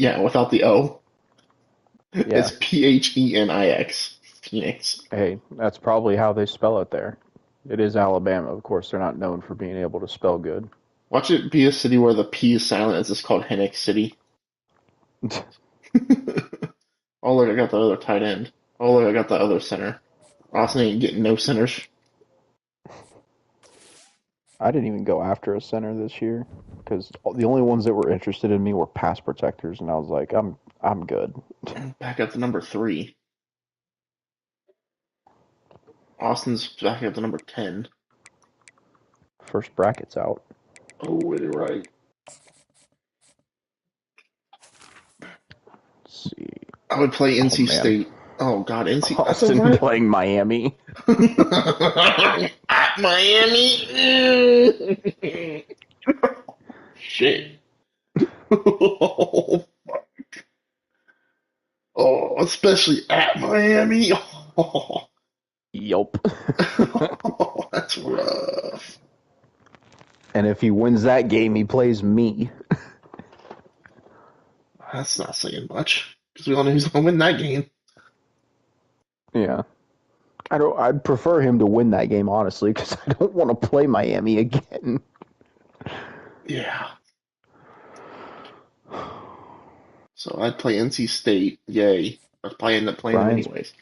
Yeah, without the O. Yeah. It's Phenix. Phoenix. Hey, that's probably how they spell it there. It is Alabama. Of course, they're not known for being able to spell good. Watch it be a city where the P is silent. It's just called Phoenix City. Oh, look, I got the other tight end. Oh, look, I got the other center. Austin ain't getting no centers. I didn't even go after a center this year because the only ones that were interested in me were pass protectors, and I was like, I'm good. Back up to number 3. Austin's back up to number 10. First bracket's out. Oh, you're right. Let's see. I would play Oh NC man, State. Oh God, NC. That's a Austin right. playing Miami. At Miami. Shit. Oh, especially at Miami. Oh, Yup. that's rough. And if he wins that game, he plays me. That's not saying much because we all know who's gonna win that game. Yeah. I don't. I'd prefer him to win that game, honestly, because I don't want to play Miami again. Yeah. So I'd play NC State. Yay. I'd probably end up playing them Brian's anyways.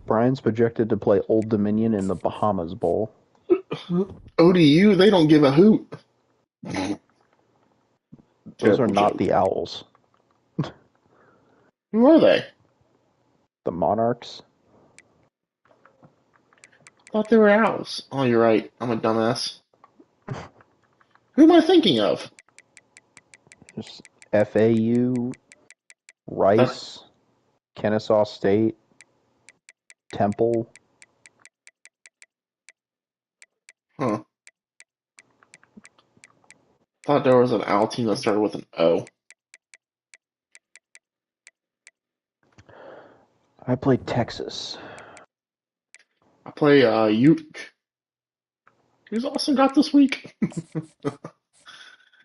Brian's projected to play Old Dominion in the Bahamas Bowl. ODU, they don't give a hoot. Those are Terrible not joke. the Owls. Who are they? The Monarchs. Thought they were owls. Oh, you're right. I'm a dumbass. Who am I thinking of? There's FAU, That, Rice, Kennesaw State, Temple. huh. Thought there was an owl team that started with an O. I played Texas. I play Uke. Who's Austin got this week?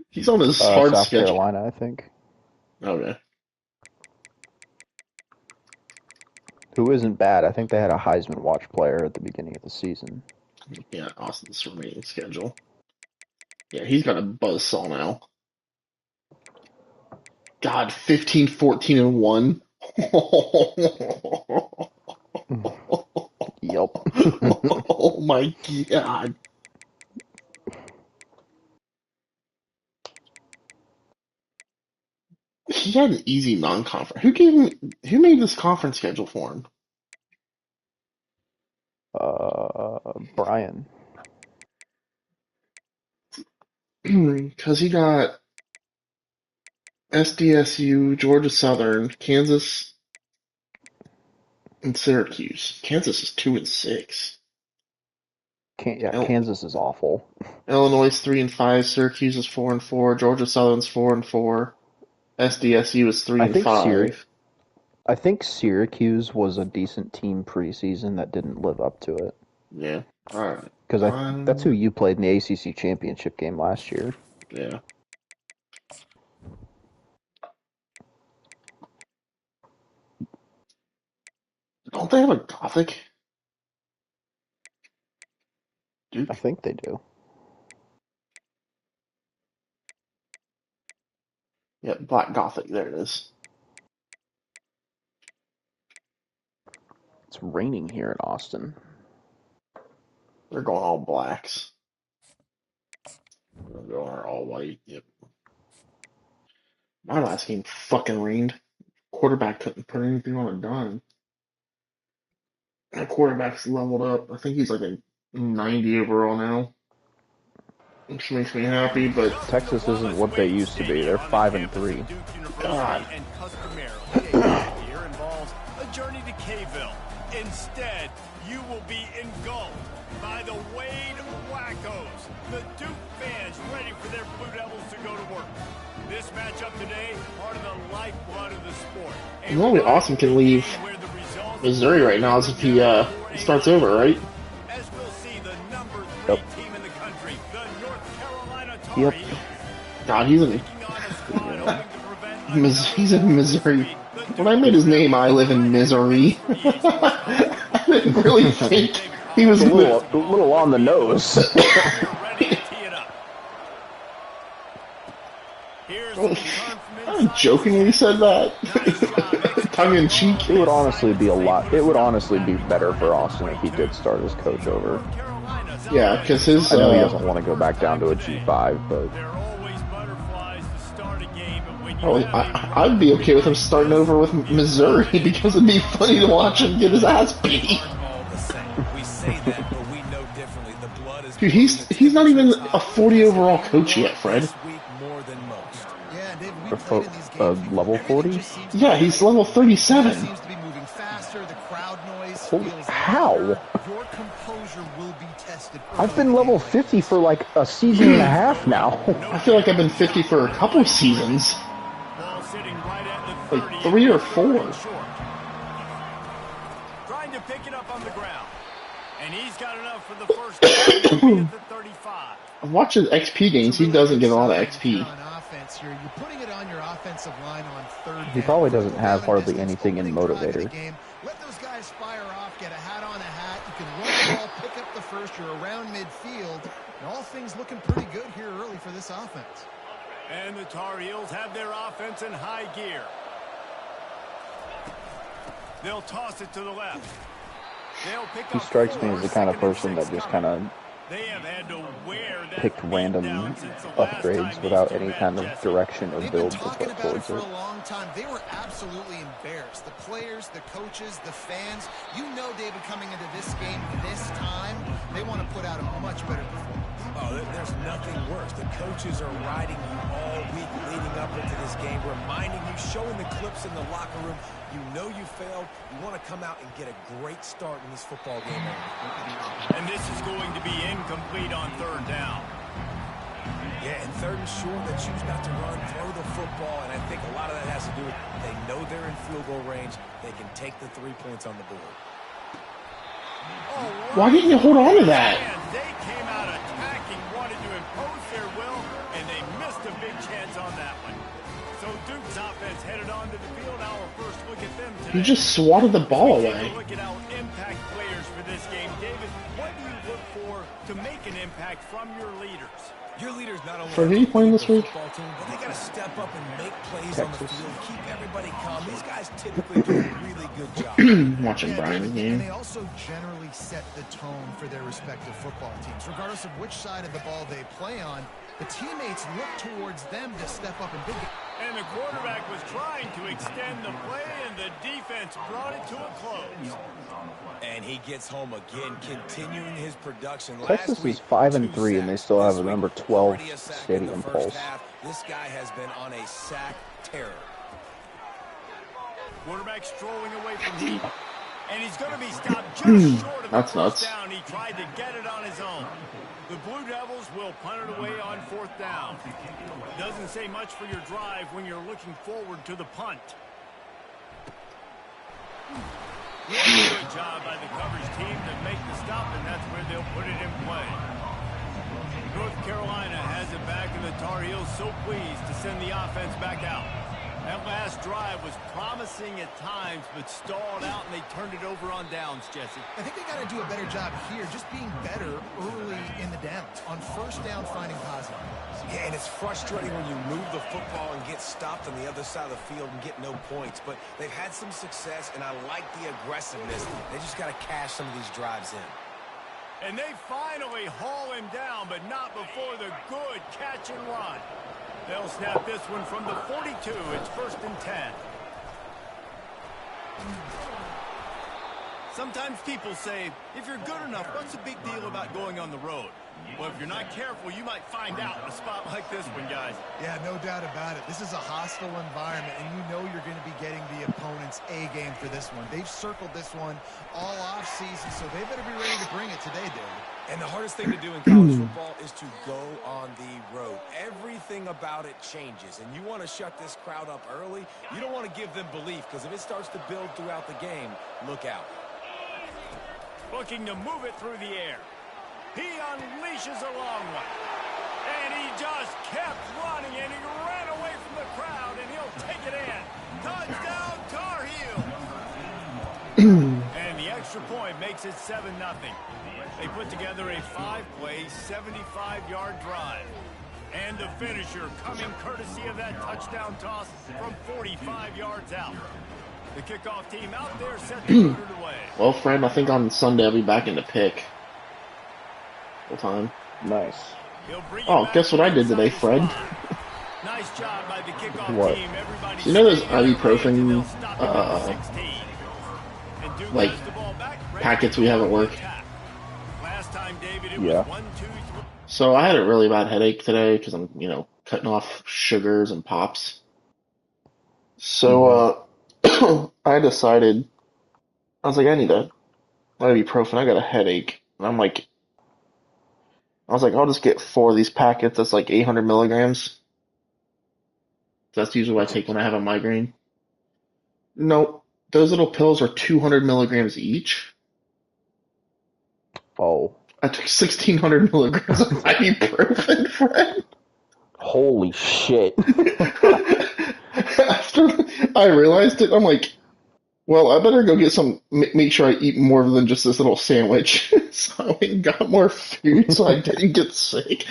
He's on his hard South schedule. Carolina, I think. Okay. Who isn't bad. I think they had a Heisman Watch player at the beginning of the season. Yeah, Austin's remaining schedule. Yeah, he's got a buzzsaw now. God, 15, 14, and 1. Yep. Oh my God. He had an easy non-conference. Who made this conference schedule for Brian. him? Because he got SDSU, Georgia Southern, Kansas, and Syracuse. Kansas is 2-6. Yeah, Il- Kansas is awful. Illinois is 3-5. Syracuse is 4-4. Georgia Southern's 4-4. SDSU is three I and think Syr five. I think Syracuse was a decent team preseason that didn't live up to it. Yeah. All right. Because that's who you played in the ACC championship game last year. Yeah. Don't they have a Gothic? I Duke? think they do. Yeah, Black Gothic. There it is. It's raining here in Austin. They're going all blacks. They're going all white. Yep. My last game fucking rained. Quarterback couldn't put anything on a dime. My quarterback's leveled up. I think he's like a 90 overall now, which makes me happy. But Texas isn't what they used to be. They're 5-3. God, Journey to Kayville. Instead, you will be engulfed by the Wade Wackos, the Duke fans ready for their Blue Devils to go to work. This matchup today, part of the lifeblood of the sport. the only Austin can leave Missouri right now is if he starts over, right? As we'll see, the number 3 Yep. team in the country, the North Carolina Tar Yep. Heels, God, he's in. taking on a squad hoping to prevent He's in Missouri. When I made his name, I live in misery. I didn't really think he was A gonna. little on the nose. I'm joking when he said that. Tongue in cheek. It would honestly be a lot. It would honestly be better for Austin if he did start his coach over. Yeah, because his. I know he doesn't want to go back down to a G5, but. Oh, I'd be okay with him starting over with Missouri because it'd be funny to watch him get his ass beat. Dude, he's not even a 40 overall coach yet, Fred. Level 40? Yeah, he's level 37. How? I've been level 50 for like a season and a half now. I feel like I've been 50 for a couple seasons. Like 3 or 4. Trying to pick it up on the ground. And he's got enough for the first time at the 35. I'm watching XP games. He doesn't get a lot of XP. He probably doesn't have hardly anything in Motivator. Let those guys fire off, get a hat on a hat. You can run the ball, pick up the first. You're around midfield. And all things looking pretty good here early for this offense. And the Tar Heels have their offense in high gear. They'll toss it to the left. They'll pick He up strikes me as the kind of person that just kind of picked random upgrades without any kind of direction or build to put towards for it. a long time. They were absolutely embarrassed. The players, the coaches, the fans. You know, David, coming into this game this time, they want to put out a much better performance. Oh, there's nothing worse. The coaches are riding you all week leading up into this game, reminding you, showing the clips in the locker room. You know you failed. You want to come out and get a great start in this football game. And this is going to be incomplete on third down. Yeah, and third and short, they choose not to run, throw the football, and I think a lot of that has to do with they know they're in field goal range. They can take the 3 points on the board. Why didn't you hold on to that? They came out attacking, wanted to impose their will, and they missed a big chance on that one. So Duke's offense headed on to the field. Our first look at them today. He just swatted the ball away. Look at our impact players for this game. David, what do you look for to make an impact from your leaders? Your leaders not only Fred, are you playing this week? Team, but they got to step up and make plays on the field, keep everybody calm. These guys typically do a really good job. Watching Brian's And game. they also generally set the tone for their respective football teams. Regardless of which side of the ball they play on, the teammates look towards them to step up and big. And the quarterback was trying to extend the play, and the defense brought it to a close. And he gets home again, continuing his production. Texas is 5-3, and they still have a number 12 stadium pulse. This guy has been on a sack terror. Quarterback strolling away from heat, and he's going to be stopped just short of the first down. He tried to get it on his own. The Blue Devils will punt it away on fourth down. Doesn't say much for your drive when you're looking forward to the punt. Good job by the coverage team to make the stop, and that's where they'll put it in play. North Carolina has it back, and the Tar Heels so pleased to send the offense back out. That last drive was promising at times, but stalled out, and they turned it over on downs, Jesse. I think they got to do a better job here, just being better early in the downs. On first down, finding positive. Yeah, and it's frustrating when you move the football and get stopped on the other side of the field and get no points. But they've had some success, and I like the aggressiveness. They just got to cash some of these drives in. And they finally haul him down, but not before the good catch and run. They'll snap this one from the 42. It's 1st and 10. Sometimes people say, if you're good enough, what's the big deal about going on the road? Well, if you're not careful, you might find out in a spot like this one, guys. Yeah, no doubt about it. This is a hostile environment, and you know you're going to be getting the opponent's A game for this one. They've circled this one all off season, so they better be ready to bring it today, David. And the hardest thing to do in college football is to go on the road. Everything about it changes, and you want to shut this crowd up early. You don't want to give them belief, because if it starts to build throughout the game, look out. Looking to move it through the air. He unleashes a long one. And he just kept running, and he ran away from the crowd, and he'll take And the extra point makes it 7-0. They put together a 5-play, 75-yard drive. And the finisher coming courtesy of that touchdown toss from 45 yards out. The kickoff team out there set to put it away. Well, friend, I think on Sunday I'll be back in the pick. Full time. Nice. Oh, guess what I did today, Fred? Nice job by the kickoff What? team. Everybody So you know those ibuprofen, like, packets we have at work? Last time, David, it Yeah. was 1, 2, 3. So I had a really bad headache today because I'm, you know, cutting off sugars and pops. So, I decided, I was like, I need a ibuprofen. I got a headache. And I was like, I'll just get 4 of these packets. That's like 800 milligrams. That's usually what I take when I have a migraine. No, those little pills are 200 milligrams each. Oh, I took 1,600 milligrams of ibuprofen, Fred. holy shit. After I realized it, I'm like, well, I better go get some, make sure I eat more than just this little sandwich. So I went and got more food so I didn't get sick.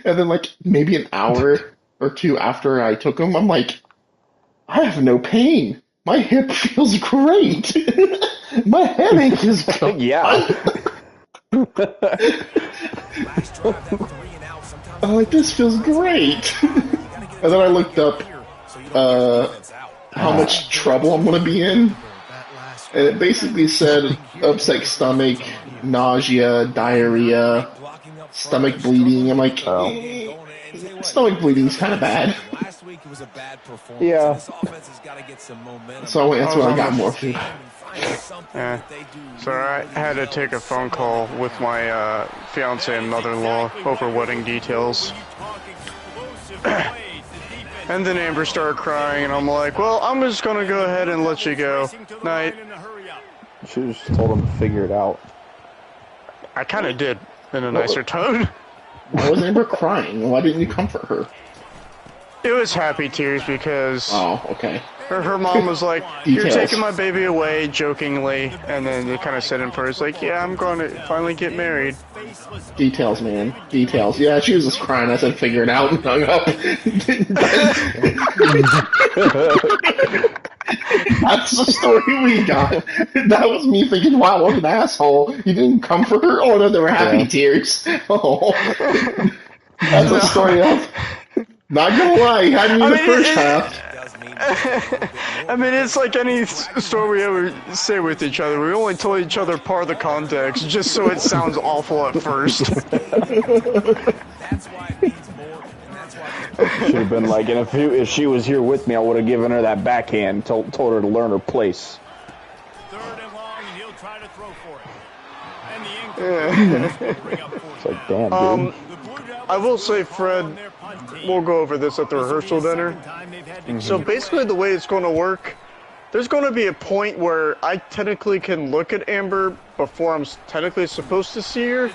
And then, like, maybe an hour or 2 after I took them, I'm like, I have no pain. My hip feels great. My headache is gone. Yeah. I'm like, this feels great. And then I looked up how much trouble I'm going to be in. And it basically said upset stomach, nausea, diarrhea, stomach bleeding. I'm like, stomach bleeding's kind of bad. Yeah. So that's when I got more food. Yeah. So I had to take a phone call with my fiance and mother-in-law over wedding details. And then Amber started crying, and I'm like, well, I'm just gonna go ahead and let you go. Night. You should have just told him to figure it out. I kind of did, in a nicer tone. Why was Amber crying? Why didn't you comfort her? It was happy tears because Oh, okay. her mom was like, you're Details. taking my baby away, jokingly. And then it kind of said in first, like, yeah, I'm going to finally get married. Details, man. Details. Yeah, she was just crying. I said, figure it out, and hung up. That's the story we got. That was me thinking, wow, what an asshole. You didn't comfort her? Oh, no, there were happy tears. Oh. That's a story of... Not gonna lie, he had me in the first half. I mean, it's like any story we ever say with each other. We only tell each other part of the context, just so it sounds awful at first. Should have been like, and if she was here with me, I would have given her that backhand, told her to learn her place. 3rd and long, and he'll try to throw for it. And the incomplete bring up 4th It's like, down. damn, dude. The Blue Devils I will say, Fred, on their punt team. we'll go over this at the rehearsal dinner. So basically the way it's going to work, there's going to be a point where I technically can look at Amber before I'm technically supposed to see her.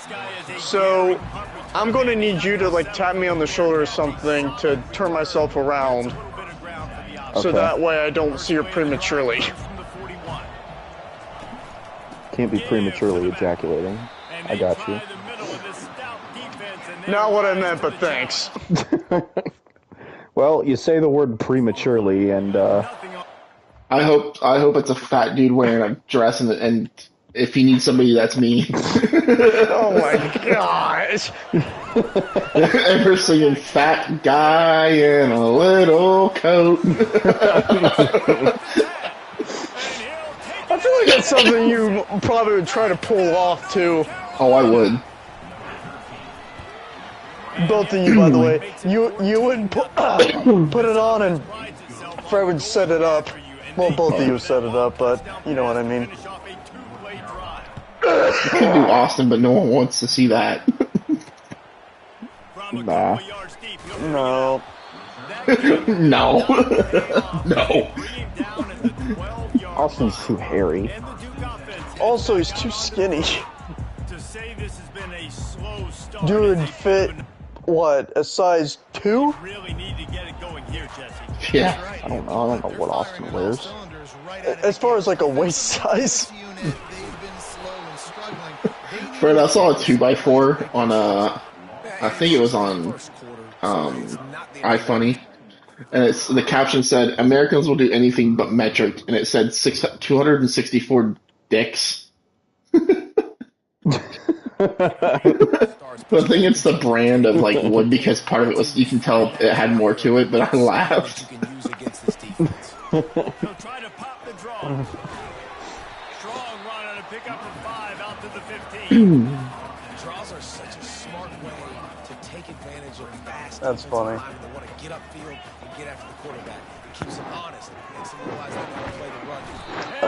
So I'm going to need you to like tap me on the shoulder or something to turn myself around. So Okay. that way I don't see her prematurely. Can't be prematurely ejaculating. I got you. Not what I meant, but thanks. Well, you say the word prematurely, and I hope it's a fat dude wearing a dress, and if he needs somebody, that's me. Oh my gosh. Ever singing "Fat Guy in a Little Coat"? I feel like that's something you probably would try to pull off too. Oh, I would. Both of you, by the way, you would put it on and Fred would set it up. Well, both of you set it up, but you know what I mean. I could do Austin, but no one wants to see that. nah. No. No. No. Austin's too hairy. Also, he's too skinny. To say this has been a slow start. Dude fit, what, a size 2? Really need to get it going here, Jesse. Yeah. I don't know what Austin wears. As far as like a waist size. Fred, I saw a 2x4 on I think it was on iFunny, and the caption said Americans will do anything but metric, and it said 264 dicks. I think it's the brand of like wood because part of it was you can tell it had more to it, but I laughed. He'll try to pop the draw. Strong run on a pickup of 5 out to the 15. Draws are such a smart way to take advantage of fast. That's funny. They want to get upfield and get after the quarterback. It keeps them honest. Makes them realize they can play the run.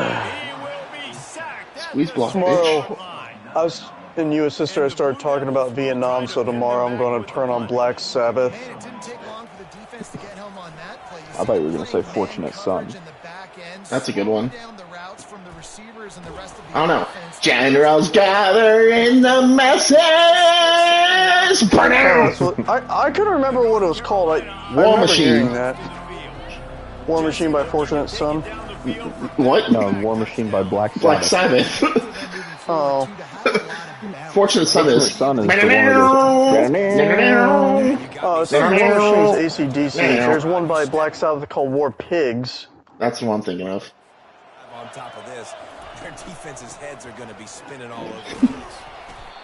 And he will be sacked at Squeeze the block, Tomorrow, bitch. line. I was in you and sister. I started talking about Vietnam, so tomorrow I'm going to turn on Black Sabbath. Man, it didn't take long for the defense to get home on that play. I thought you were going to say Fortunate Son. That's a good one. Down the routes from the receivers and the rest of the I don't know. offense. Generals gather in the masses. Burn out. So I couldn't remember what it was called. I War remember Machine. hearing that. War Machine by Fortunate Son. What? No, War Machine by Black Sabbath. Black Sabbath. Oh, Fortunate Son Fortunate is. Son is the one that oh, it's not War Machine's AC/DC. There's one by Black Sabbath called War Pigs. That's the one I'm thinking of. On top of this, their defense's heads are going to be spinning all over the place.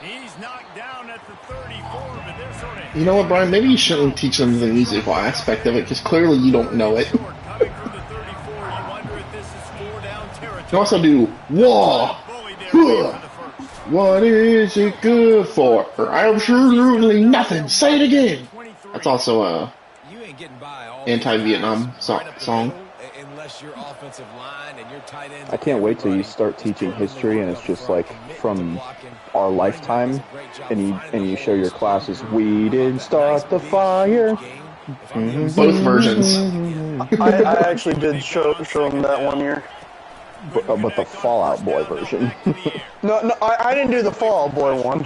He's knocked down at the 34, but they're sort of You know what, Brian? Maybe you shouldn't teach them the musical aspect of it because clearly you don't know it. short. Coming from the 34, you wonder if this is 4-down territory. You can also do wah. Bully there for the first. What is it good for? Absolutely nothing. Say it again. That's also a You ain't getting by all anti-Vietnam song. unless your offensive line and your tight ends. I can't wait till you start teaching history and it's just like from our lifetime and you show your classes, we didn't start the fire. Both versions. I actually did show them that one year. But the Fallout Boy version. No, I didn't do the Fall Out Boy one.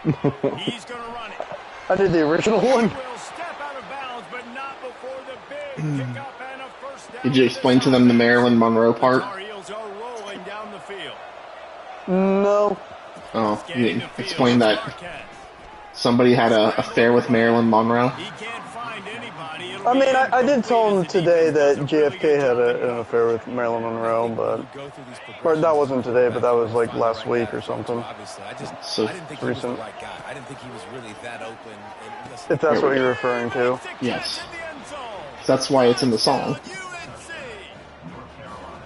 He's going to run it. I did the original one. Will step out of bounds, but not before the big pickup and a first down. Did you explain to them the Marilyn Monroe part? Our Heels are rolling down the field. No. Oh, you Getting didn't the field explain is that Marquez. somebody had an affair with Marilyn Monroe. He can't find anybody. It'll I be mean, I did tell him incomplete as the today that defense really JFK gets had up. an affair with Marilyn Monroe, but Go through these or that wasn't today, but that was like last week or something. Obviously, I So didn't think he was the recent. right guy. I didn't think he was really that open. And listen, If that's what you're referring to. Yes. In the end zone. That's why it's in the song. UNC.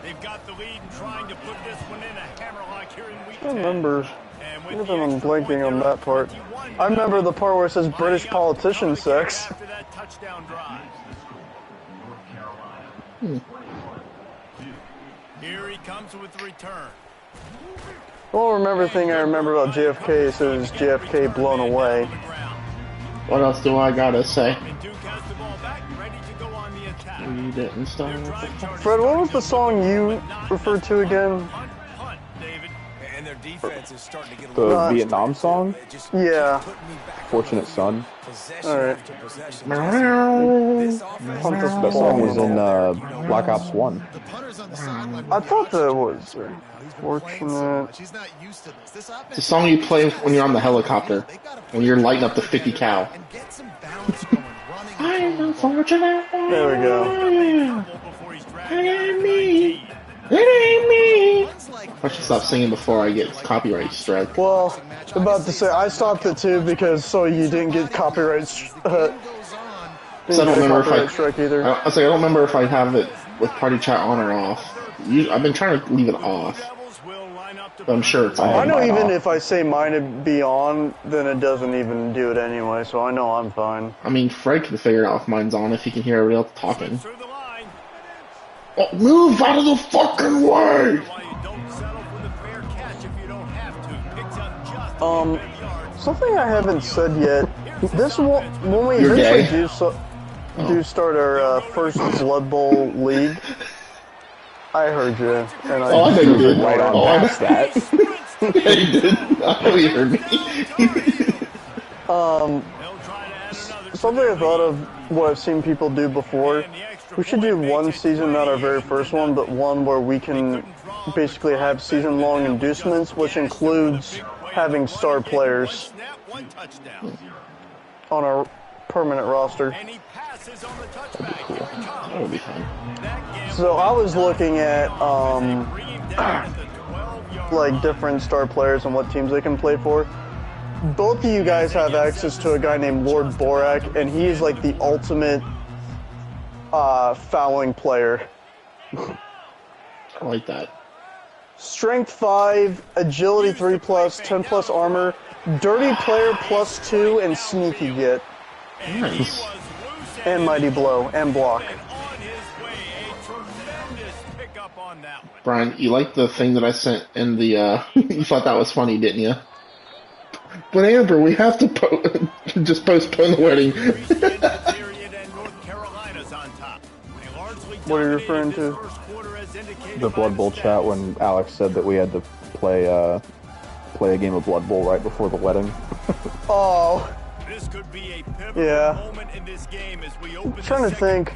They've got the lead and trying to put this one in a hammerlock here in week I 10. remember. And with Even the I'm extra point, blanking on they're that part. 21 I remember the part where it says British Miami politician sex. after that touchdown drive. Here he comes with the return. The only remember thing I remember about JFK is JFK blown away. What else do I gotta say? And Duke has the ball back, ready to go on the attack. We didn't start. Their drive charges Fred, what was starting the song you not referred to again? Punt, David. and their defense is starting to get a The little Vietnam song, Yeah. putting me back Fortunate Son. possession All right. after possession. That This offense Punt this That ball. song was in Black Ops 1. The punter's on the sideline. I thought that was He's been playing so Fortunate. much. He's not used to this. This offense It's a song you play when you're on the helicopter, when you're lighting up the 50 cal. and get some balance going, running. I'm unfortunate. There we go. Before he's dragged It down ain't to me. 19. It ain't me. Runs like I should stop singing before I get copyright struck. Well, about to say, I stopped it too because so you didn't get copyright. goes on. So I don't remember if copyright strike either. I was like, I don't remember if I have it with party chat on or off. I've been trying to leave it off, Devils will line up to but I'm sure it's I I on. know mine even off. if I say mine to be on, then it doesn't even do it anyway, so I know I'm fine. I mean, Fred can figure out if mine's on if he can hear everybody else talking. through the line. Oh, move out of the fucking way! Why you don't settle for the fair catch if you don't have to. Picks up just a big yard. Something I haven't said yet. This will, when we You're eventually gay? do start our first Blood Bowl league. I heard you, and Oh, I know you did. Right on Oh, I past that. yeah, you did. I know you heard me. They'll try to add another Something I thought of what I've seen people do before. and the extra We should do one season, not our very first one, but one where we can basically have season-long inducements, which includes having star players on our permanent roster. And he passes on the touchback. Cool. That would be fun. So I was looking at like different star players and what teams they can play for. Both of you guys have access to a guy named Lord Borak, and he is like the ultimate fouling player. I like that. Strength 5, agility 3+, 10+ armor, dirty player +2, and sneaky get. Nice. And mighty blow, and block. Brian, you liked the thing that I sent in the, you thought that was funny, didn't you? But Amber, we have to just postpone the wedding. What are you referring to? The Blood Bowl chat when Alex said that we had to play a game of Blood Bowl right before the wedding. Oh. This could be a Yeah. moment in this game as we open I'm trying to think.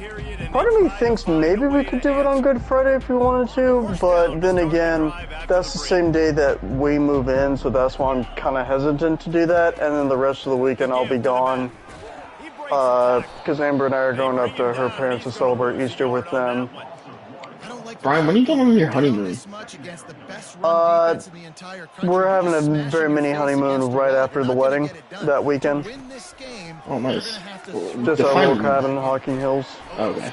Part of me thinks maybe we could do it on Good Friday if we wanted to, but then again, that's the same day that we move in, so that's why I'm kind of hesitant to do that. And then the rest of the weekend I'll be gone, because Amber and I are going up to her parents to celebrate Easter with them. Brian, when are you going on your honeymoon? We're having a very mini honeymoon right after the wedding that weekend. Oh, nice. Just our little cabin in Hocking Hills. Okay.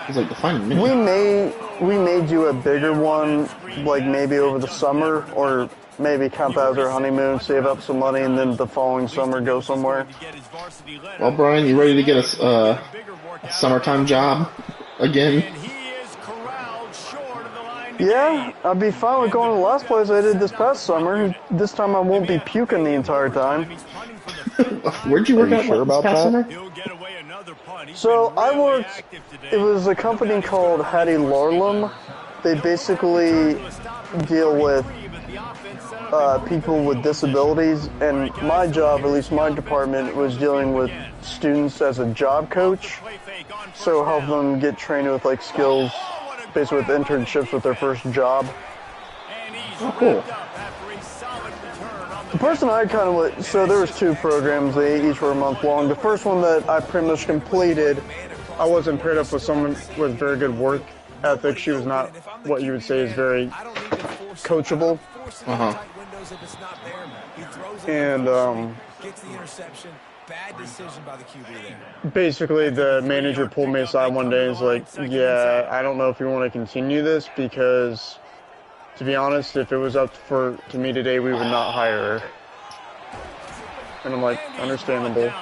It's like defining me. We may do a bigger one, like maybe over the summer, or maybe camp out our honeymoon, save up some money, and then the following summer go somewhere. Well, Brian, you ready to get a summertime job again? Yeah, I'd be fine with going to the last place I did this past summer. This time I won't be puking the entire time. Where'd you work you out sure this about past that? summer? So I worked, it was a company called Hattie Larlam. They basically deal with people with disabilities, and my job, at least my department, was dealing with students as a job coach. So help them get trained with like skills, basically with internships with their first job. Oh, cool. The person I kind of so there was 2 programs. They each were a month long. The first one that I pretty much completed, I wasn't paired up with someone with very good work ethic. She was not what you would say is very coachable. And basically the manager pulled me aside one day and was like, yeah, I don't know if you want to continue this, because to be honest, if it was up to me today, we would not hire her. And I'm like, understandable.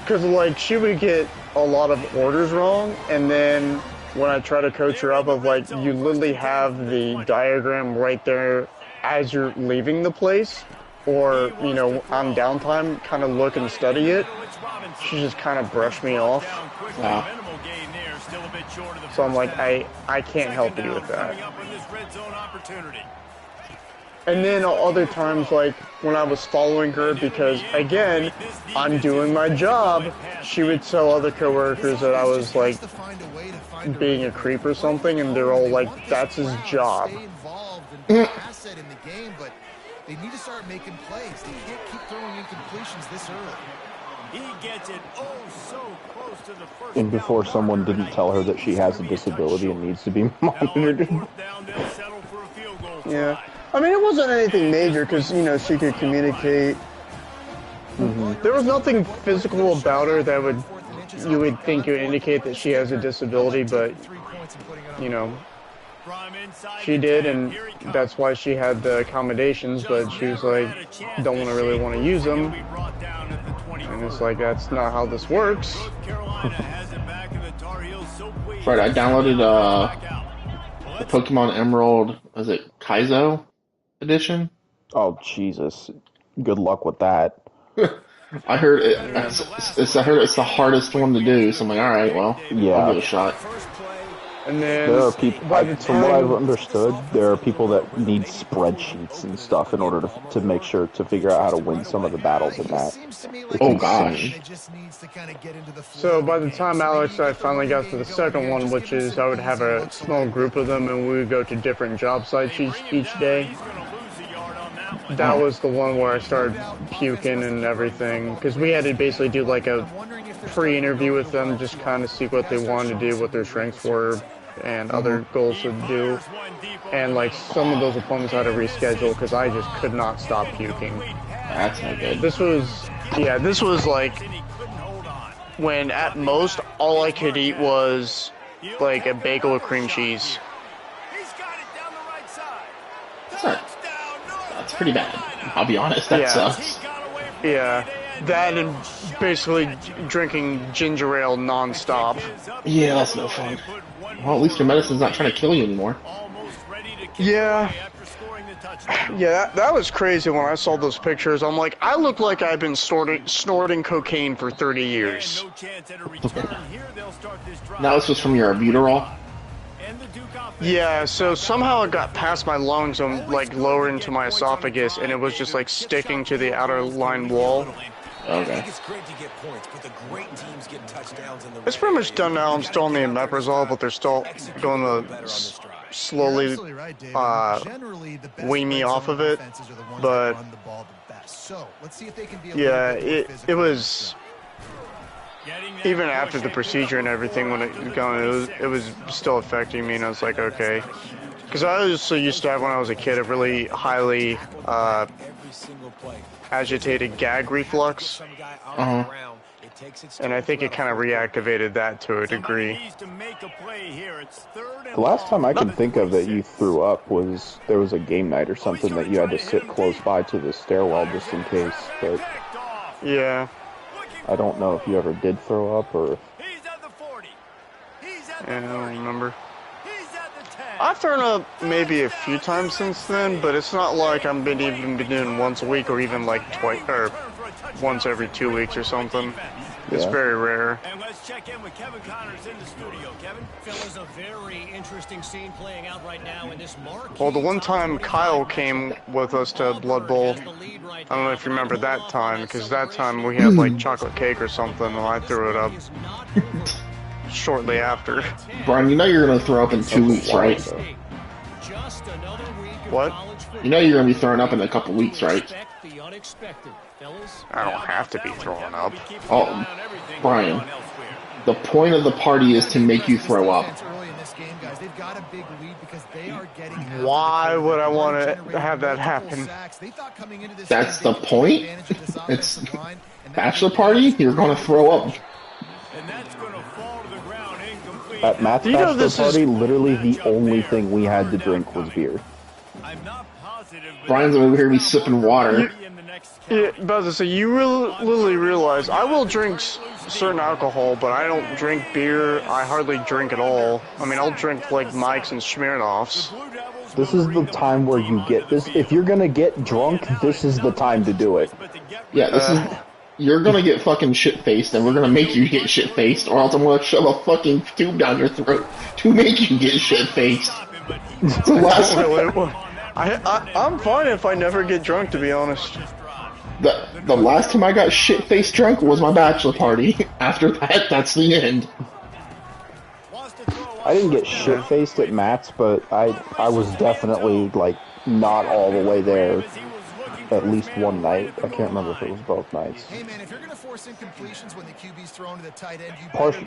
Because like she would get a lot of orders wrong, and then when I try to coach her up of like, you literally have the diagram right there as you're leaving the place, or, you know, on downtime, kind of look and study it. She just kind of brushed me off. Wow. So I'm like, I can't help you with that. And then other times, like, when I was following her, because, again, I'm doing my job, she would tell other coworkers that I was, like, being a creep or something, and they're all like, that's his job. They need to start making plays. They can't keep throwing incompletions this early. He gets it so close to the first. And before someone didn't tell her that she has a disability and needs to be monitored. Yeah. I mean, it wasn't anything major because, you know, she could communicate. There was nothing physical about her that you would think would indicate that she has a disability, but, you know, she did, and that's why she had the accommodations, but she was like, don't really want to use them. And it's like, that's not how this works. Right, I downloaded the Pokemon Emerald, was it Kaizo edition? Oh, Jesus. Good luck with that. I heard I heard it's the hardest one to do, so I'm like, alright, well, Yeah. I'll give it a shot. And then There are people, by the from what I've time, understood, there are people that need spreadsheets and stuff in order to make sure to figure out how to win some of the battles in that. It's Oh insane. gosh. so by the time Alex I finally got to the second one, which is I would have a small group of them and we would go to different job sites each day. That was the one where I started puking and everything, because we had to basically do like a pre-interview with them, just kind of see what they wanted to do, what their strengths were, and other goals to do. And like some of those appointments I had to reschedule because I just could not stop puking. That's not good. This was like when at most all I could eat was like a bagel with cream cheese. That's pretty bad. I'll be honest, that sucks. Yeah, that and basically drinking ginger ale non-stop. Yeah, that's no fun. Well, at least your medicine's not trying to kill you anymore. Yeah. Yeah, that was crazy when I saw those pictures. I'm like, I look like I've been snorting cocaine for 30 years. Now this was from your albuterol? Yeah, so somehow it got past my lungs and like lower into my esophagus, and it was just like sticking to the outer line wall. Okay. It's pretty much done now. I'm still on the omeprazole, but they're still going to slowly wean me off of it. But yeah, it was even after the procedure and everything when it was still affecting me, and I was like, okay, because I also used to have when I was a kid a really highly agitated gag reflux. And I think it kind of reactivated that to a degree. The last time I can think of that you threw up was there was a game night or something that you had to sit close by to the stairwell just in case, but yeah. I don't know if you ever did throw up or... Yeah, I don't remember. I've thrown up maybe a few times since then, but it's not like I've been doing once a week or even like twice or once every 2 weeks or something. It's very rare. And let's check in with Kevin Connors in the studio. Kevin? Fellas, a very interesting scene playing out right now in this marquee. Well, the one time Kyle came with us to Blood Bowl, I don't know if you remember that time, because that time we had like chocolate cake or something, and I threw it up shortly after. Brian, you know you're going to throw up in 2 weeks, right? What? You know you're going to be throwing up in a couple weeks, right? I don't have to be throwing up. Oh, Brian, the point of the party is to make you throw up. Why would I want to have that happen? That's the point? It's bachelor party? You're going to throw up. At Matt's bachelor party, literally the only thing we had to drink was beer. Brian's over here be sipping water. Yeah, but so you really realize I will drink certain alcohol, but I don't drink beer. I hardly drink at all. I mean, I'll drink like Mike's and Smirnoffs. This is the time where you get this. If you're gonna get drunk, this is the time to do it. Yeah, this is. You're gonna get fucking shit-faced, and we're gonna make you get shit-faced, or else I'm gonna shove a fucking tube down your throat to make you get shit-faced. The last I'm fine if I never get drunk, to be honest. The last time I got shit-faced drunk was my bachelor party. After that, that's the end. I didn't get shit-faced at Matt's, but I was definitely, like, not all the way there at least one night. I can't remember if it was both nights.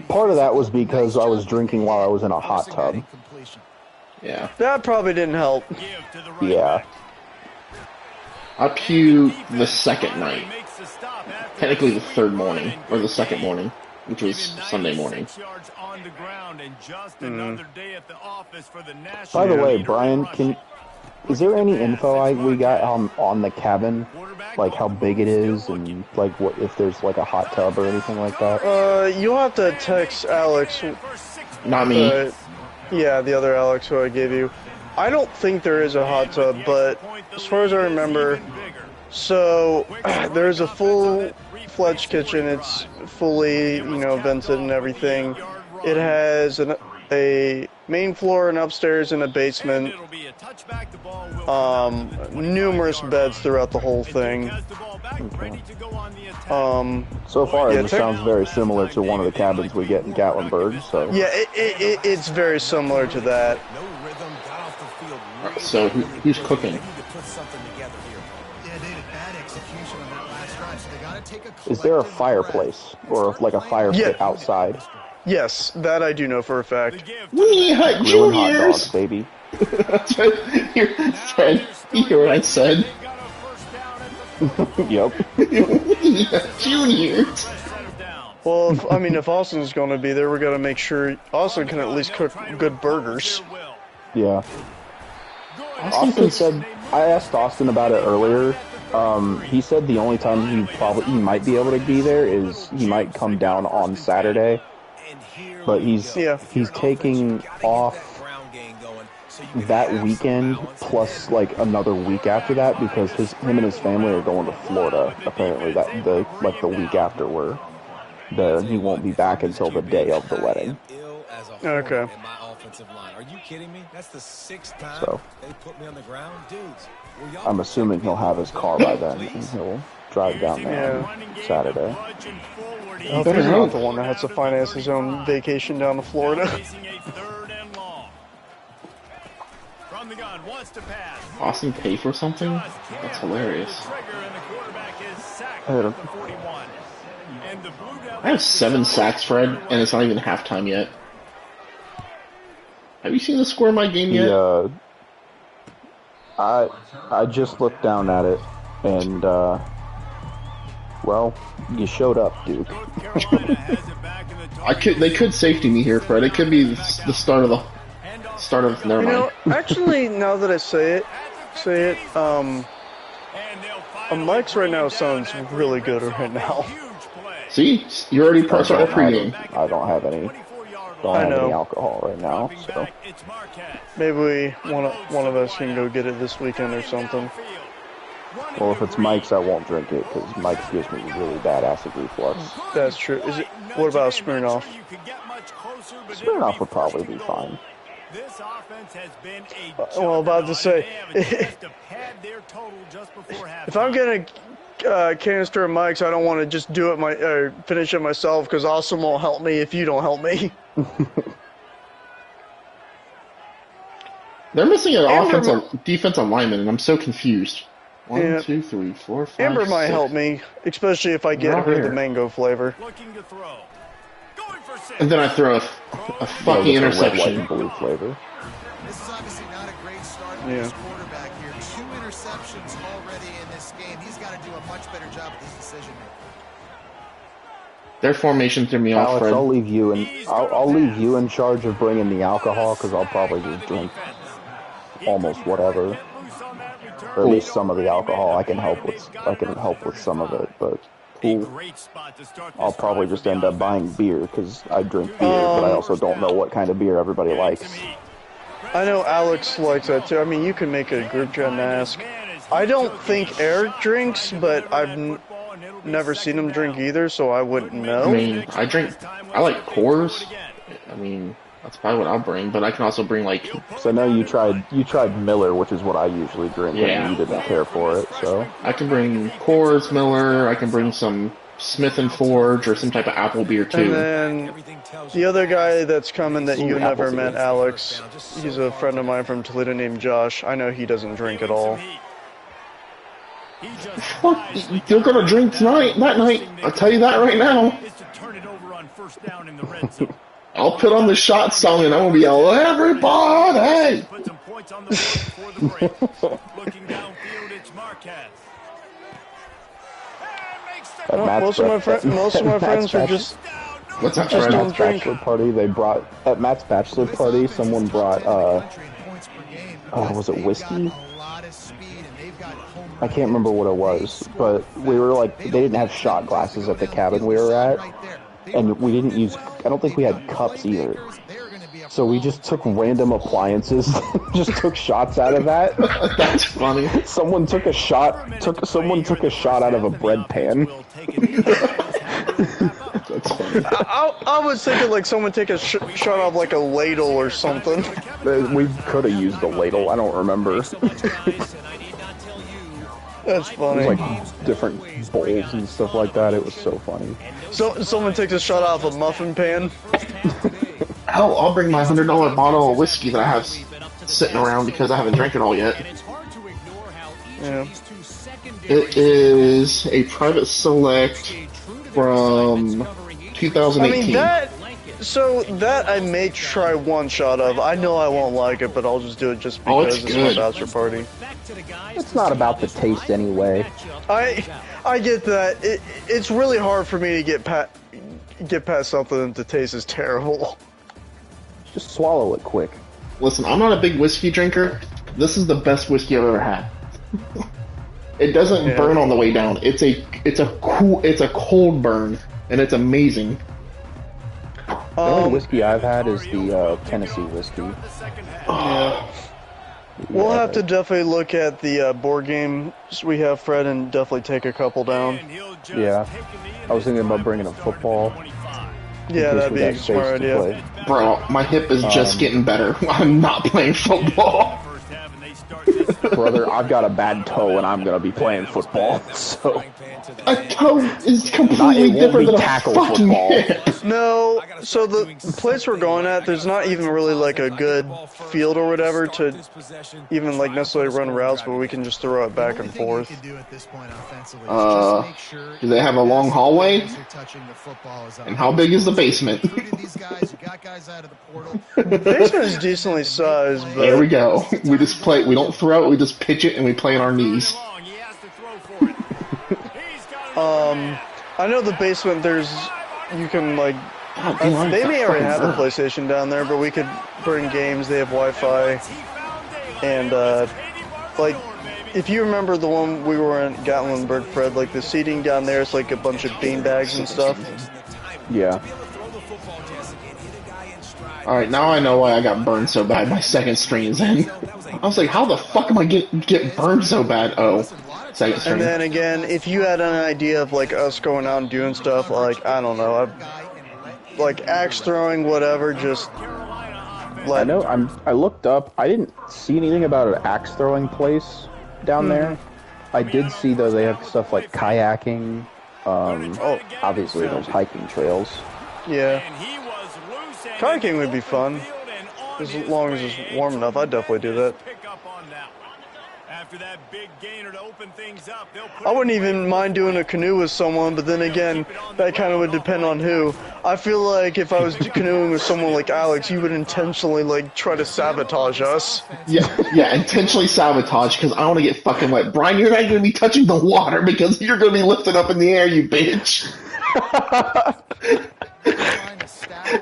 Part of that was because I was drinking while I was in a hot tub. Yeah. That probably didn't help. Yeah. I puked the second night. Technically the third morning, or the second morning, which was Sunday morning. By the way, Brian, is there any info we got on the cabin? Like how big it is and like what if there's like a hot tub or anything like that? You'll have to text Alex. Not me. Yeah, the other Alex who I gave you. I don't think there is a hot tub, but as far as I remember, so there's a full-fledged kitchen. It's fully, vented and everything. It has a main floor and upstairs and a basement. Numerous beds throughout the whole thing. Okay. So far, it just sounds very similar to one of the cabins we get in Gatlinburg. So yeah, it's very similar to that. So who's cooking? is there a fireplace or like a fire pit outside? Yes, that I do know for a fact. We Hut Grilling hot Juniors! dogs, baby. That's right. Fred, you hear what I said? Yep. We Hut Juniors! Well, if Austin's going to be there, we're going to make sure Austin can at least cook good burgers. Yeah. Austin said, I asked Austin about it earlier. He said the only time he might be able to be there is he might come down on Saturday, but he's taking off that weekend plus like another week after that because him and his family are going to Florida. Apparently, the week after we're there, and he won't be back until the day of the wedding. Okay. Are you kidding me? That's the 6th time So they put me on the ground, dudes. I'm assuming he'll have his car by then, and he'll drive down there on Saturday. I hope he's not the one that has to finance his own vacation down to Florida. Austin pay for something? That's hilarious. I have 7 sacks, Fred, and it's not even halftime yet. Have you seen the score of my game yet? Yeah. I just looked down at it, and well, you showed up, Duke. They could safety me here, Fred. It could be the start of never mind. Actually, now that I say it, Mike's right now sounds really good right now. See, you're already starting a pregame. I don't have any alcohol right now, so maybe one of us can go get it this weekend or something. Well, if it's Mike's, I won't drink it because Mike's gives me really bad acid reflux. That's true. What about Smirnoff? Smirnoff would probably be fine. Well, about to say, if I'm getting a canister of Mike's, I don't want to just do it finish it myself because Austin won't help me if you don't help me. They're missing an defensive lineman, and I'm so confused. 1, 2, 3, 4, 5, Amber might 6. help me, especially if I get rid of the mango flavor. And then I throw a fucking interception. Red, white, and blue flavor. This is obviously not a great start for this quarterback here. 2 interceptions already in this game. He's got to do a much better job with his decision making. Their formation threw me off, Alex, Fred. I'll leave you in charge of bringing the alcohol because I'll probably just drink almost whatever, or at least some of the alcohol. I can help with some of it, but I'll probably just end up buying beer because I drink beer, but I also don't know what kind of beer everybody likes. I know Alex likes that too. I mean, you can make a group chat and ask. I don't think Eric drinks, but I've never seen him drink either, so I wouldn't know. I mean, I like Coors. I mean, that's probably what I'll bring, but I can also bring like... So I know you tried Miller, which is what I usually drink, and you didn't care for it, so... I can bring Coors, Miller, I can bring some Smith & Forge, or some type of apple beer, too. And then the other guy that's coming that you never met, Alex, he's a friend of mine from Toledo named Josh. I know he doesn't drink at all. Fuck, you're gonna drink that night. I'll tell you that right now. I'll put on the shot song and I'm gonna be yell, everybody! Most of my friends are just... What's that, At Fred? Matt's bachelor party, at Matt's bachelor party, someone brought, was it whiskey? I can't remember what it was, but we were like, they didn't have shot glasses at the cabin we were at, and we didn't use, I don't think we had cups either. So we just took random appliances, just took shots out of that. That's funny. Someone took a shot out of a bread pan. That's funny. I was thinking like someone take a shot off like a ladle or something. We could have used a ladle. I don't remember. That's funny. It was like different bowls and stuff like that. It was so funny. So someone takes a shot off a muffin pan. Hell, I'll bring my $100 bottle of whiskey that I have sitting around because I haven't drank it all yet. Yeah. It is a private select from 2018. I mean that. So that I may try one shot of. I know I won't like it, but I'll just do it just because it's my bachelor party. It's not about the taste anyway. I get that. It's really hard for me to get past something that tastes is terrible. Just swallow it quick. Listen, I'm not a big whiskey drinker. This is the best whiskey I've ever had. It doesn't burn on the way down. It's a cold burn, and it's amazing. The only whiskey I've had is the Tennessee whiskey. Yeah. We'll have to definitely look at the board games we have, Fred, and definitely take a couple down. Yeah. I was thinking about bringing a football. Yeah, that'd be a smart idea. Bro, my hip is just getting better. I'm not playing football. Brother, I've got a bad toe and I'm gonna be playing football, so... A toe is completely different than a fucking football. Hip. No, so the place we're going at, there's not even really like a good field or whatever to even like necessarily run routes, but we can just throw it back and forth. Do they have a long hallway? And how big is the basement? The basement is decently sized, but... There we go. We just play, we don't throw it, we just pitch it and we play on our knees. I know the basement, you can like, they may already have the PlayStation down there, but we could bring games, they have Wi-Fi, and, like, if you remember the one we were in Gatlinburg, Fred, like the seating down there is like a bunch of bean bags and stuff. Yeah. Alright, now I know why I got burned so bad my second stream's in. I was like, how the fuck am I get burned so bad? Oh, second stream. And then again, if you had an idea of like us going out and doing stuff, like, I don't know, like axe throwing, whatever, just... I know, I looked up, I didn't see anything about an axe throwing place down there. I did see, though, they have stuff like kayaking, obviously there's hiking trails. Yeah. Kayaking would be fun, as long as it's warm enough. I'd definitely do that. I wouldn't even mind doing a canoe with someone, but then again, that kind of would depend on who. I feel like if I was canoeing with someone like Alex, you would intentionally like try to sabotage us. Yeah, intentionally sabotage because I want to get fucking wet. Brian, you're not going to be touching the water because you're going to be lifted up in the air, you bitch.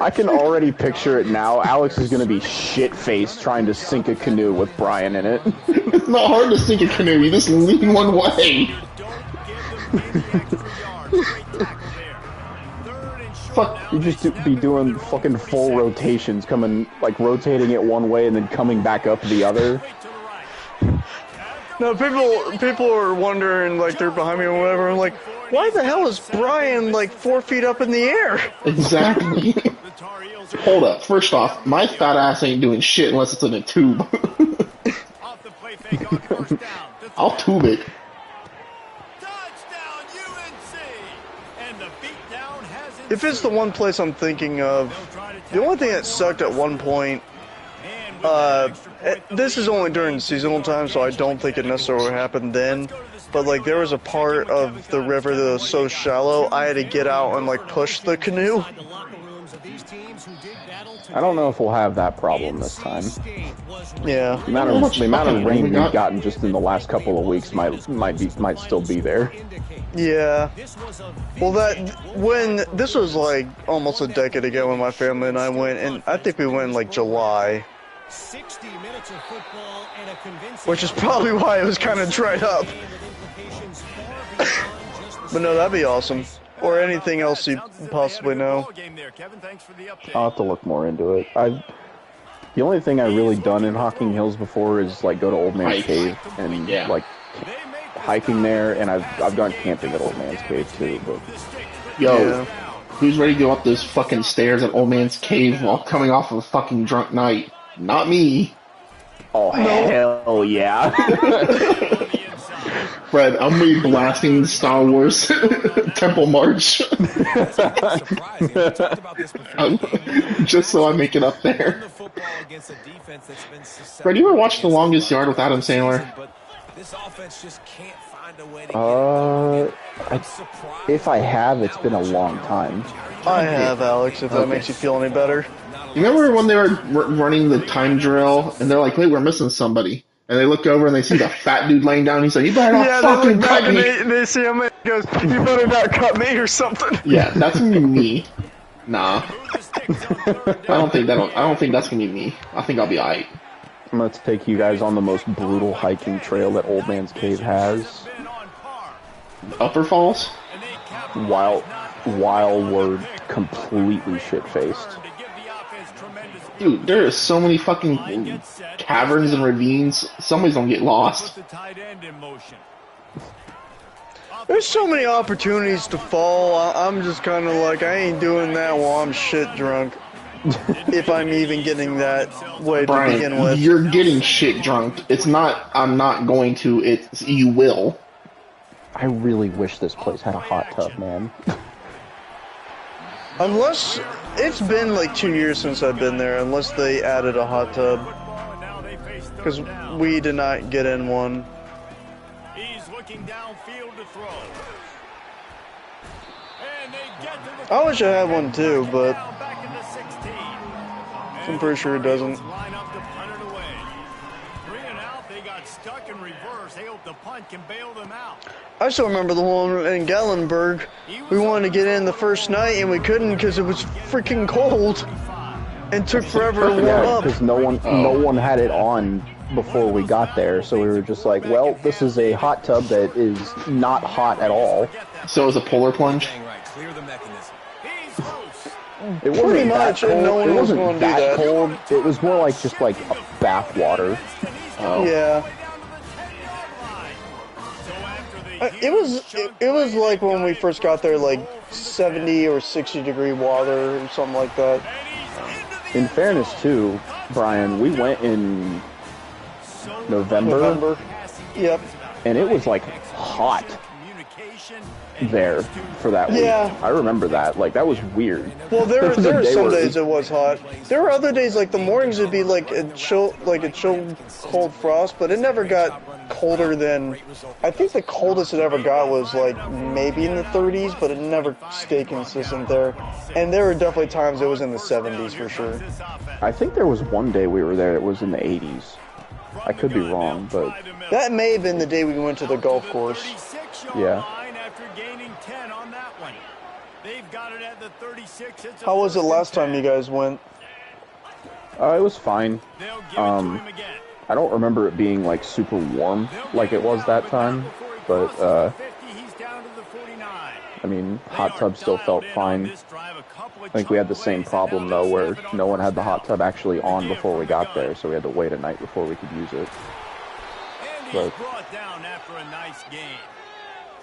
I can already picture it now. Alex is going to be shit-faced trying to sink a canoe with Brian in it. It's not hard to sink a canoe. You just lean one way. Fuck, you just be doing fucking full rotations, like rotating it one way and then coming back up the other. No, people are wondering, like, they're behind me or whatever, and like, why the hell is Brian, like, 4 feet up in the air? Exactly. Hold up. First off, my fat ass ain't doing shit unless it's in a tube. I'll tube it. If it's the one place I'm thinking of, the only thing that sucked at one point, this is only during seasonal time, so I don't think it necessarily happened then, but like there was a part of the river that was so shallow, I had to get out and like push the canoe. I don't know if we'll have that problem this time. Yeah. The amount of rain we've gotten just in the last couple of weeks might still be there. Yeah. Well, this was like almost a decade ago when my family and I went, and I think we went in like July. 60 minutes of football and a convincing, which is probably why it was kind of dried up. But no, that'd be awesome. Or anything else you possibly know. I'll have to look more into it. The only thing I really done in Hocking Hills before is like go to Old Man's Cave and like hiking there, and I've gone camping at Old Man's Cave too. But Who's ready to go up those fucking stairs at Old Man's Cave while coming off of a fucking drunk night? Not me. Oh, hell yeah. Fred, I'm gonna be blasting the Star Wars Temple March. Just so I make it up there. Fred, you ever watched The Longest Yard with Adam Sandler? If I have, it's been a long time. I have, Alex, if that makes you feel any better. You remember when they were running the time drill and they're like, wait, we're missing somebody. And they look over and they see the fat dude laying down. He's like, you better not fucking cut me. They see him and he goes, you better not cut me or something. Yeah, that's gonna be me. Nah. I don't think that's gonna be me. I think I'll be alright. I'm gonna take you guys on the most brutal hiking trail that Old Man's Cave has. Upper Falls? While we're completely shit-faced. Dude, there are so many fucking caverns and ravines. Somebody's gonna get lost. There's so many opportunities to fall. I'm just kind of like, I ain't doing that while I'm shit drunk. If I'm even getting that way to begin with. You're getting shit drunk. It's not, I'm not going to, it's, you will. I really wish this place had a hot tub, man. Unless, it's been like 2 years since I've been there, unless they added a hot tub. Because we did not get in one. He's looking downfield to throw. And they get to the I wish I had one too, but back into 16. I'm pretty sure it doesn't. Line up to punt it away. 3 and out, they got stuck in reverse. They hope the punt can bail them out. I still remember the one in Gallenberg. We wanted to get in the first night and we couldn't because it was freaking cold and took forever to warm up. Because no one had it on before we got there, so we were just like, well, this is a hot tub that is not hot at all. So it was a polar plunge? It wasn't that cold. No one it was wasn't going to do that that. cold. It was more like just like a bath water. Oh. Yeah. It was like when we first got there, like 70 or 60 degree water or something like that. In fairness, too, Brian, we went in November. Yep. And it was like hot there for that week. Yeah. I remember that. Like, that was weird. Well, there were some days it was hot. There were other days, like the mornings would be like a chill cold frost, but it never got colder than, I think the coldest it ever got was like maybe in the 30s, but it never stayed consistent there. And there were definitely times it was in the 70s for sure. I think there was one day we were there that was in the 80s. I could be wrong, but that may have been the day we went to the golf course. Yeah. How was it last time you guys went? It was fine. I don't remember it being like super warm like it was that time, but I mean, hot tub still felt fine. I think we had the same problem though, where no one had the hot tub actually on before we got there, so we had to wait a night before we could use it. But brought down after a nice game.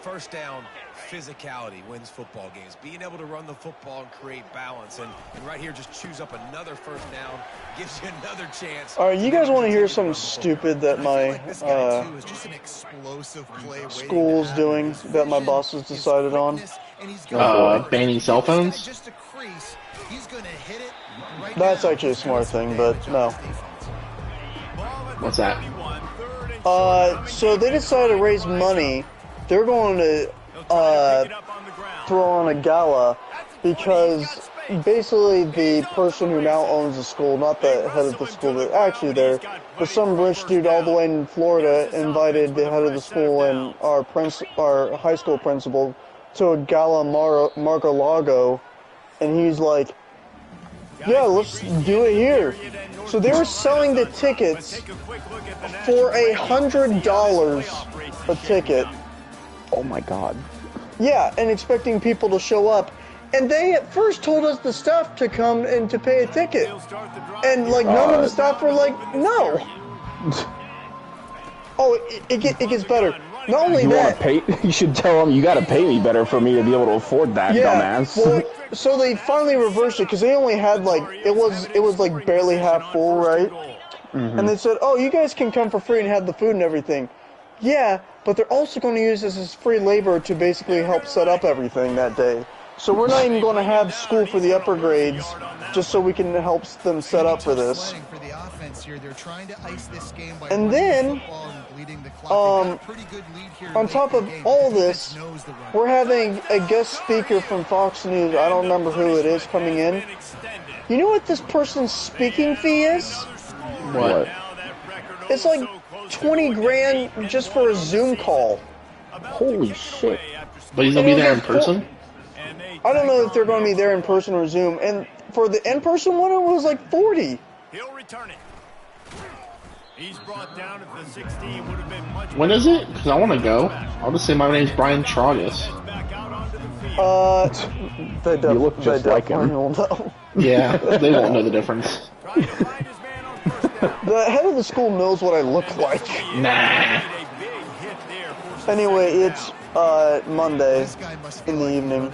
First down, physicality wins football games. Being able to run the football and create balance. And right here, just choose up another first down. Gives you another chance. All right, you guys want to hear something stupid that my school's doing, that my boss has decided on? Banning cell phones? That's actually a smart thing, but no. What's that? So they decided to raise money. They're going to throw on a gala because basically the person who now owns the school, not the head of the school that's actually there, but some rich dude all the way in Florida invited the head of the school and our high school principal to a gala Mar-a-Lago, and he's like, yeah, let's do it here. So they were selling the tickets for $100 a ticket. oh my god. Yeah, and expecting people to show up. And they at first told us the staff to come and to pay a ticket. And like none of the staff were like, no. Oh, it gets better. Not only that, you should tell them you got to pay me better for me to be able to afford that, dumbass. Well, so they finally reversed it because they only had like it was like barely half full, right? Mm-hmm. And they said, "Oh, you guys can come for free and have the food and everything." Yeah, but they're also going to use this as free labor to basically help set up everything that day. So we're not even going to have school for the upper grades just so we can help them set up for this. And then, on top of all this, we're having a guest speaker from Fox News. I don't remember who it is coming in. You know what this person's speaking fee is? What? It's like 20 grand just for a Zoom call. Holy shit. But he's going to be there in person? I don't know if they're going to be there in person or Zoom. And for the in-person one, it was like 40. He'll return it. He's brought down at the 16. Would have been much. When is it? Because I want to go. I'll just say my name's Brian Tragus. You look just like him. Yeah, they won't know the difference. The head of the school knows what I look like. Nah. Anyway, it's Monday in the evening.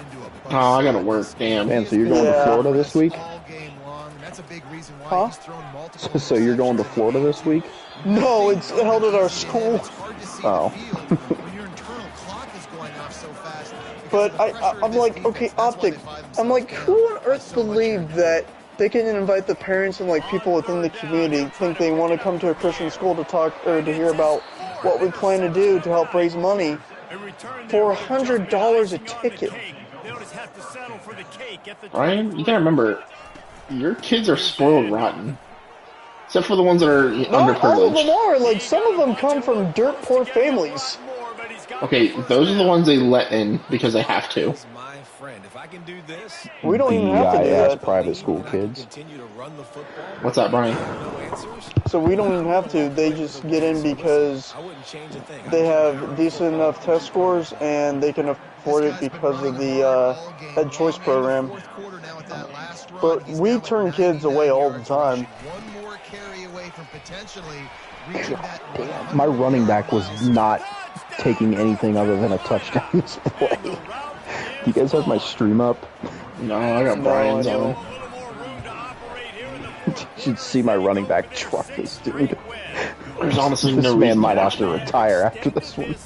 Oh, I gotta work. Damn. Man, so you're going to Florida this week? Huh? So you're going to Florida this week? No, it's held at our school. Oh. But I'm like, okay, Optic. I'm like, who on earth believed that they can invite the parents and like people within the community think they want to come to a Christian school to talk or to hear about what we plan to do to help raise money for $100 a ticket? Ryan, you gotta remember, your kids are spoiled rotten. Except for the ones that are Not all of them underprivileged. are. Like, some of them come from dirt poor families. Okay, those are the ones they let in because they have to. We don't even have to do that. Private school kids. What's that, Brian? So we don't even have to. They just get in because they have decent enough test scores and they can afford it because of the Ed Choice program. But we turn kids away all the time. Damn, my running back was not taking anything other than a touchdown this play. Do you guys have my stream up? No, I got Brian's on. You should see my running back truck this dude. There's honestly this no man reason might to have watch to that. retire after this one.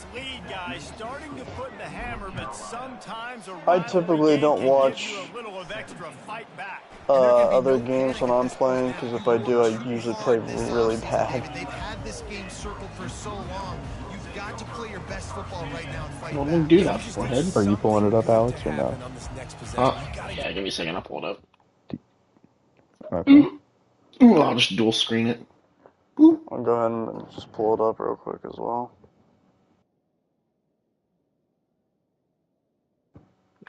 I typically don't watch other games when I'm playing, because if I do, I usually play really bad. They've had this game circled for so long. You've got to play your best football right now and fight Well, back. then do that, forehead. Are you pulling it up, Alex, or no? Yeah, give me a second, I'll pull it up. Okay. Ooh, I'll just dual screen it. I'll go ahead and just pull it up real quick as well.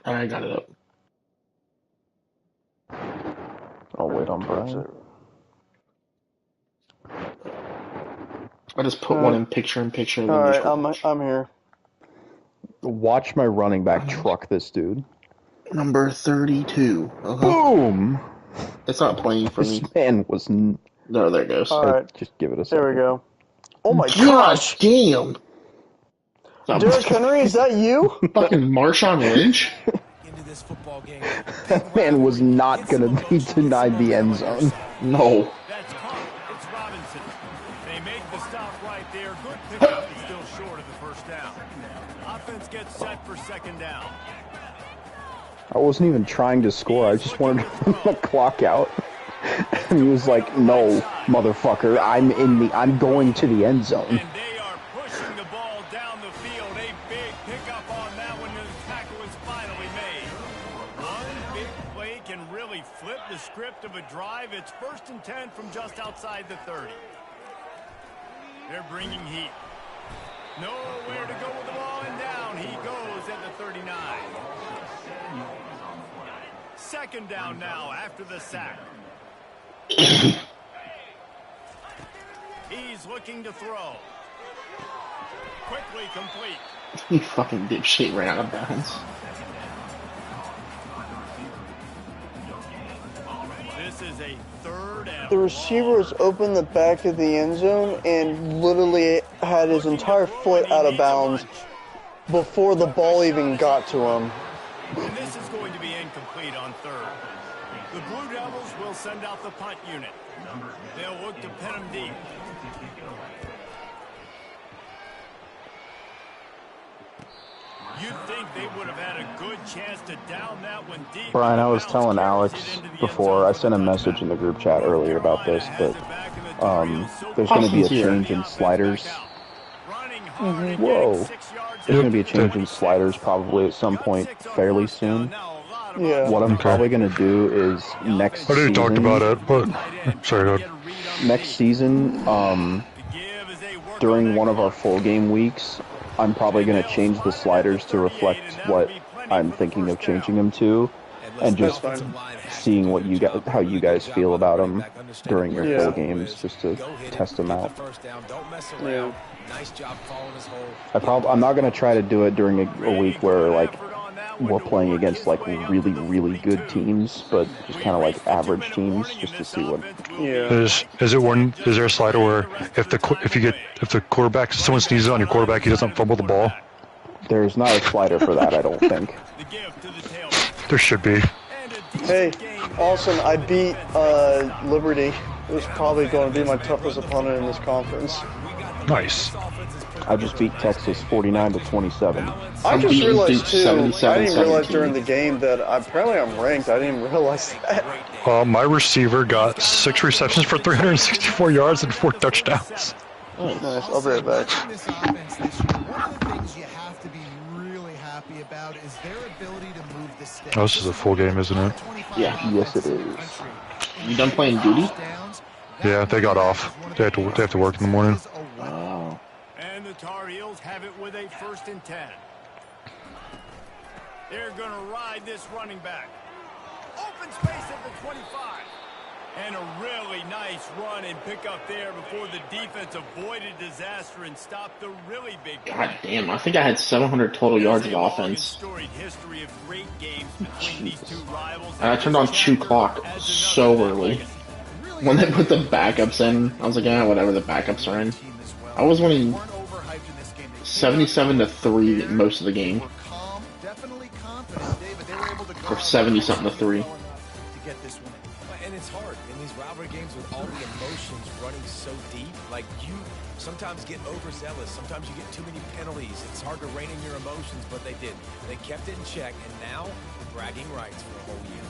I got it up. I'll wait on Brian. I just put one in picture-in-picture. And then Alright, I'm here. Watch my running back truck this dude. Number 32. Boom! It's not playing for This me. man was... No, there it goes. Alright. Just give it a second. There we go. Oh my Gosh, damn! Derrick Henry, is that you? Fucking Marshawn Lynch? That man was not going to be denied the end zone. No. That's caught. It's Robinson. They make the stop right there. Good pickup, but still short of the first down. Offense gets set for second down. I wasn't even trying to score. I just wanted to run the clock out. And he was like, "No, motherfucker, I'm going to the end zone." And they are pushing the ball down the field. A big pickup on that one, and the tackle is finally made. One big play can really flip the script of a drive. It's 1st and 10 from just outside the 30. They're bringing heat. Nowhere to go with the ball, and down he goes at the 39. Second down now after the sack. He's looking to throw. Quickly complete. You fucking dipshit ran out of bounds. This is a third and The receiver was open the back of the end zone and literally had his entire foot out of bounds before the ball even got to him. And this is going to be incomplete on third. The Blue Devils will send out the punt unit. They'll look to pin him deep. You'd think they would have had a good chance to down that one deep. Brian, I was telling Alex before, I sent a message in the group chat earlier about this, but there's going to be a change in sliders. Whoa. There's going to be a change in sliders probably at some point fairly soon. Yeah. What I'm probably going to do is next season... I already talked about it, but... Sorry, go ahead. Next season, during one of our full game weeks, I'm probably going to change the sliders to reflect what I'm thinking of changing them to, and just seeing what you guys, how you guys feel about them during your full games, just to test them out. Yeah. I'm not going to try to do it during a week where like we're playing against like really, really good teams, but just kind of like average teams, just to see what. Yeah. Is there a slider where if the quarterback, someone sneezes on your quarterback, he doesn't fumble the ball? There's not a slider for that, I don't think. There should be. Hey, Austin, I beat Liberty. It was probably going to be my toughest opponent in this conference. Nice. I just beat Texas 49-27. I just realized too. I didn't 77-17. realize during the game that apparently I'm ranked. I didn't realize that. My receiver got 6 receptions for 364 yards and 4 touchdowns. Oh, nice. I'll be right back. This offense this year, one of the things you have to be really happy about is their ability to move the sticks. Oh, this is a full game, isn't it? Yeah. Yes, it is. You done playing duty? Yeah, they got off. They have to work in the morning. Wow. And the Tar Heels have it with a 1st and 10. They're going to ride this running back. Open space at the 25. And a really nice run and pick up there before the defense avoided disaster and stopped the really big play. God damn, I think I had 700 total yards of offense. History of great games between these two rivals. And I turned on 2 clock so early. When they put the backups in, I was like, yeah, whatever, the backups are in. I was winning 77-3 most of the game. Or 70-something to 3. And it's hard in these rivalry games with all the emotions running so deep. Like, you sometimes get overzealous. Sometimes you get too many penalties. It's hard to rein in your emotions, but they did. They kept it in check, and now the bragging rights for a whole year.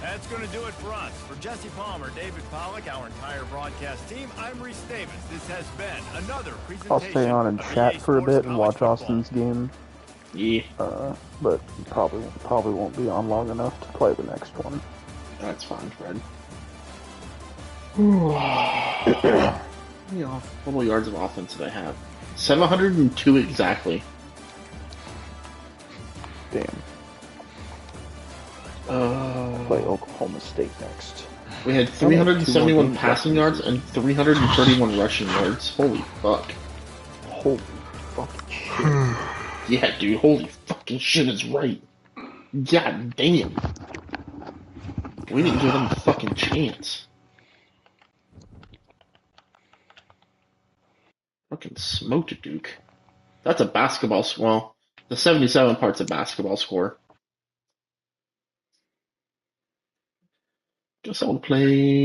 That's going to do it for us. For Jesse Palmer, David Pollack, our entire broadcast team, I'm Reese Davis. This has been another presentation. I'll stay on and chat for a bit and watch Austin's game. Yeah. But probably won't be on long enough to play the next one. That's fine, Fred. How many total yards of offense did I have? 702 exactly. Damn. Play Oklahoma State next. We had 371 passing yards and 331 rushing yards. Holy fuck. Holy fucking shit. Yeah, dude, holy fucking shit is right. God damn. We didn't give them a fucking chance. Fucking smoked Duke. That's a basketball score. Well, the 77 part's a basketball score. Guess I'll play